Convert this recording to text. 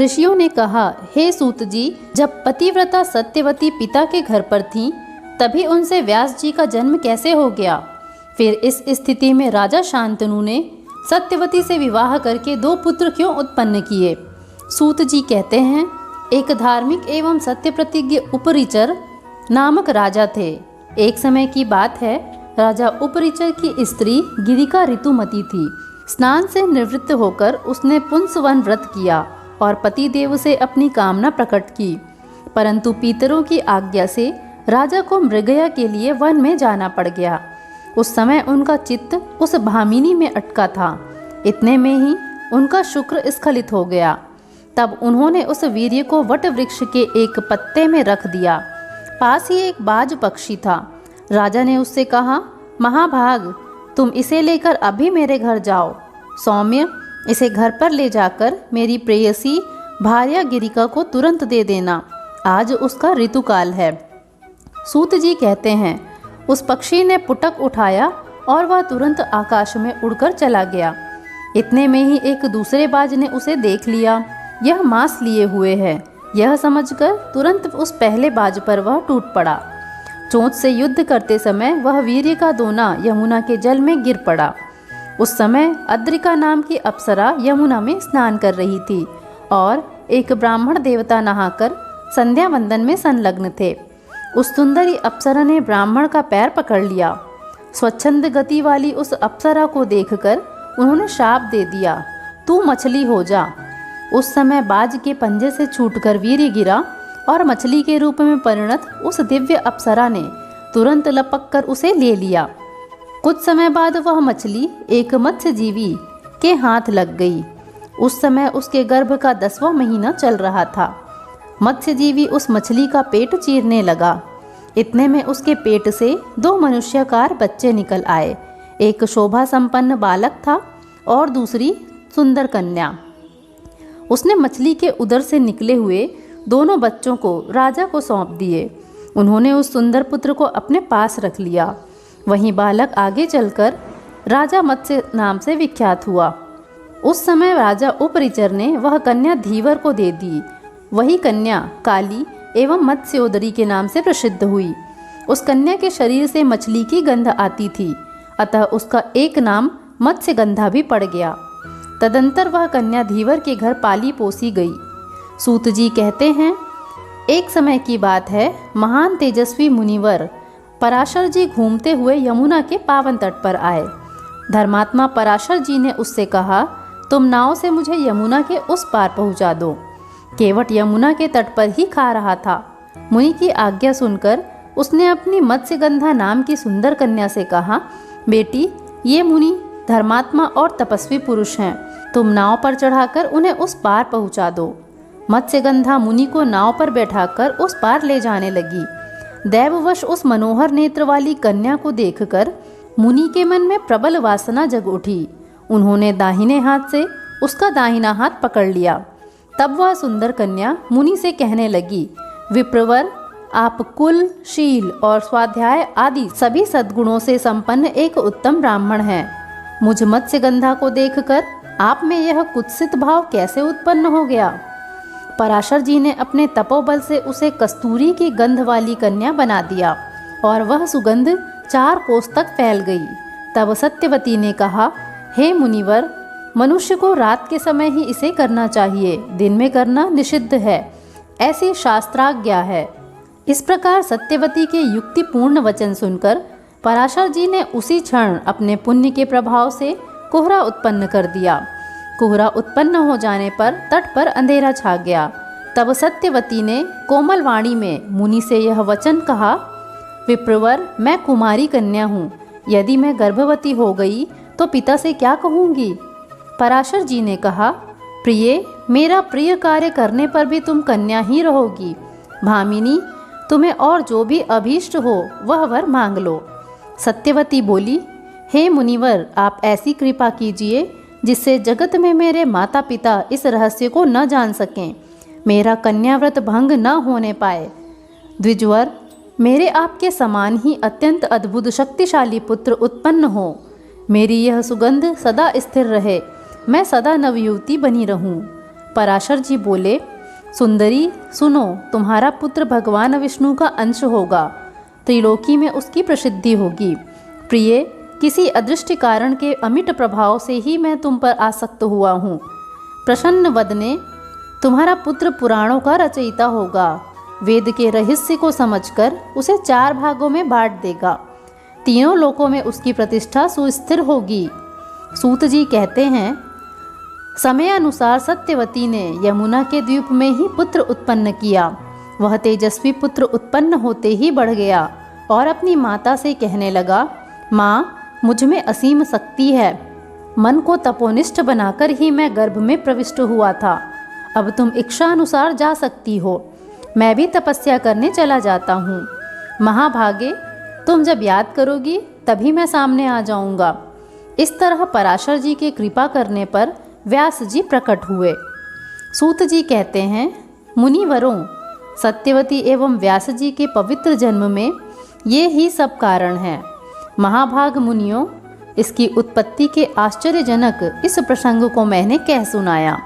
ऋषियों ने कहा, हे सूत जी, जब पतिव्रता सत्यवती पिता के घर पर थीं, तभी उनसे व्यास जी का जन्म कैसे हो गया? फिर इस स्थिति में राजा शांतनु ने सत्यवती से विवाह करके 2 पुत्र क्यों उत्पन्न किए? सूत जी कहते हैं, एक धार्मिक एवं सत्य प्रतिज्ञ उपरिचर नामक राजा थे। एक समय की बात है, राजा उपरिचर की स्त्री गिरिका ऋतुमती थी। स्नान से निवृत्त होकर उसने पुंसवन व्रत किया और पतिदेव से अपनी कामना प्रकट की, परंतु पितरों की आज्ञा से राजा को मृगया के लिए वन में जाना पड़ गया। उस समय उनका चित्त उस भामिनी में अटका था। इतने में ही उनका शुक्र स्खलित हो गया। तब उन्होंने उस वीर्य को वट वृक्ष के एक पत्ते में रख दिया। पास ही एक बाज पक्षी था। राजा ने उससे कहा, महाभाग, तुम इसे लेकर अभी मेरे घर जाओ। सौम्य, इसे घर पर ले जाकर मेरी प्रेयसी भार्या गिरिका को तुरंत दे देना। आज उसका ऋतुकाल है। सूत जी कहते हैं, उस पक्षी ने पुटक उठाया और वह तुरंत आकाश में उड़कर चला गया। इतने में ही एक दूसरे बाज ने उसे देख लिया। यह मांस लिए हुए है, यह समझकर तुरंत उस पहले बाज पर वह टूट पड़ा। चोंच से युद्ध करते समय वह वीर्य का दोना यमुना के जल में गिर पड़ा। उस समय अद्रिका नाम की अप्सरा यमुना में स्नान कर रही थी और एक ब्राह्मण देवता नहाकर संध्या वंदन में संलग्न थे। उस सुंदरी अप्सरा ने ब्राह्मण का पैर पकड़ लिया। स्वच्छंद गति वाली उस अप्सरा को देखकर उन्होंने शाप दे दिया, तू मछली हो जा। उस समय बाज के पंजे से छूटकर वीर्य गिरा और मछली के रूप में परिणत उस दिव्य अप्सरा ने तुरंत लपक कर उसे ले लिया। कुछ समय बाद वह मछली एक मत्स्यजीवी के हाथ लग गई। उस समय उसके गर्भ का 10वां महीना चल रहा था। मत्स्यजीवी उस मछली का पेट चीरने लगा। इतने में उसके पेट से 2 मनुष्याकार बच्चे निकल आए। एक शोभा संपन्न बालक था और दूसरी सुंदर कन्या। उसने मछली के उदर से निकले हुए दोनों बच्चों को राजा को सौंप दिए। उन्होंने उस सुंदर पुत्र को अपने पास रख लिया। वहीं बालक आगे चलकर राजा मत्स्य नाम से विख्यात हुआ। उस समय राजा उपरिचर ने वह कन्या धीवर को दे दी। वही कन्या काली एवं मत्स्योदरी के नाम से प्रसिद्ध हुई। उस कन्या के शरीर से मछली की गंध आती थी, अतः उसका एक नाम मत्स्यगंधा भी पड़ गया। तदंतर वह कन्या धीवर के घर पाली पोसी गई। सूत जी कहते हैं, एक समय की बात है, महान तेजस्वी मुनिवर पराशर जी घूमते हुए यमुना के पावन तट पर आए। धर्मात्मा पराशर जी ने उससे कहा, तुम नाव से मुझे यमुना के उस पार पहुंचा दो। केवट यमुना के तट पर ही खा रहा था। मुनि की आज्ञा सुनकर उसने अपनी मत्स्यगंधा नाम की सुंदर कन्या से कहा, बेटी, ये मुनि धर्मात्मा और तपस्वी पुरुष हैं, तुम नाव पर चढ़ाकर उन्हें उस पार पहुंचा दो। मत्स्यगंधा मुनि को नाव पर बैठाकर उस पार ले जाने लगी। दैववश उस मनोहर नेत्र वाली कन्या को देखकर मुनि के मन में प्रबल वासना जग उठी। उन्होंने दाहिने हाथ से उसका दाहिना हाथ पकड़ लिया। तब वह सुंदर कन्या मुनि से कहने लगी, विप्रवर, आप कुल, शील और स्वाध्याय आदि सभी सद्गुणों से संपन्न एक उत्तम ब्राह्मण हैं। मुझ मत्स्यगंधा को देखकर आप में यह कुत्सित भाव कैसे उत्पन्न हो गया? पराशर जी ने अपने तपोबल से उसे कस्तूरी की गंध वाली कन्या बना दिया और वह सुगंध 4 कोस तक फैल गई। तब सत्यवती ने कहा, हे मुनिवर, मनुष्य को रात के समय ही इसे करना चाहिए, दिन में करना निषिद्ध है, ऐसी शास्त्राज्ञा है। इस प्रकार सत्यवती के युक्तिपूर्ण वचन सुनकर पराशर जी ने उसी क्षण अपने पुण्य के प्रभाव से कोहरा उत्पन्न कर दिया। कोहरा उत्पन्न हो जाने पर तट पर अंधेरा छा गया। तब सत्यवती ने कोमल वाणी में मुनि से यह वचन कहा, विप्रवर, मैं कुमारी कन्या हूँ। यदि मैं गर्भवती हो गई तो पिता से क्या कहूँगी? पराशर जी ने कहा, प्रिय, मेरा प्रिय कार्य करने पर भी तुम कन्या ही रहोगी। भामिनी, तुम्हें और जो भी अभीष्ट हो वह वर मांग लो। सत्यवती बोली, हे मुनिवर, आप ऐसी कृपा कीजिए जिससे जगत में मेरे माता पिता इस रहस्य को न जान सकें, मेरा कन्याव्रत भंग न होने पाए। द्विजवर, मेरे आपके समान ही अत्यंत अद्भुत शक्तिशाली पुत्र उत्पन्न हो। मेरी यह सुगंध सदा स्थिर रहे, मैं सदा नवयुवती बनी रहूं। पराशर जी बोले, सुंदरी सुनो, तुम्हारा पुत्र भगवान विष्णु का अंश होगा, त्रिलोकी में उसकी प्रसिद्धि होगी। प्रिय, किसी अदृष्ट कारण के अमिट प्रभाव से ही मैं तुम पर आसक्त हुआ हूँ। प्रसन्न वदने, तुम्हारा पुत्र पुराणों का रचयिता होगा, वेद के रहस्य को समझकर उसे 4 भागों में बांट देगा, तीनों लोकों में उसकी प्रतिष्ठा सुस्थिर होगी। सूत जी कहते हैं, समय अनुसार सत्यवती ने यमुना के द्वीप में ही पुत्र उत्पन्न किया। वह तेजस्वी पुत्र उत्पन्न होते ही बढ़ गया और अपनी माता से कहने लगा, माँ, मुझ में असीम शक्ति है, मन को तपोनिष्ठ बनाकर ही मैं गर्भ में प्रविष्ट हुआ था। अब तुम इच्छा अनुसार जा सकती हो, मैं भी तपस्या करने चला जाता हूँ। महाभागे, तुम जब याद करोगी तभी मैं सामने आ जाऊँगा। इस तरह पराशर जी के कृपा करने पर व्यास जी प्रकट हुए। सूत जी कहते हैं, मुनिवरों, सत्यवती एवं व्यास जी के पवित्र जन्म में ये ही सब कारण हैं। महाभाग मुनियों, इसकी उत्पत्ति के आश्चर्यजनक इस प्रसंग को मैंने कह सुनाया।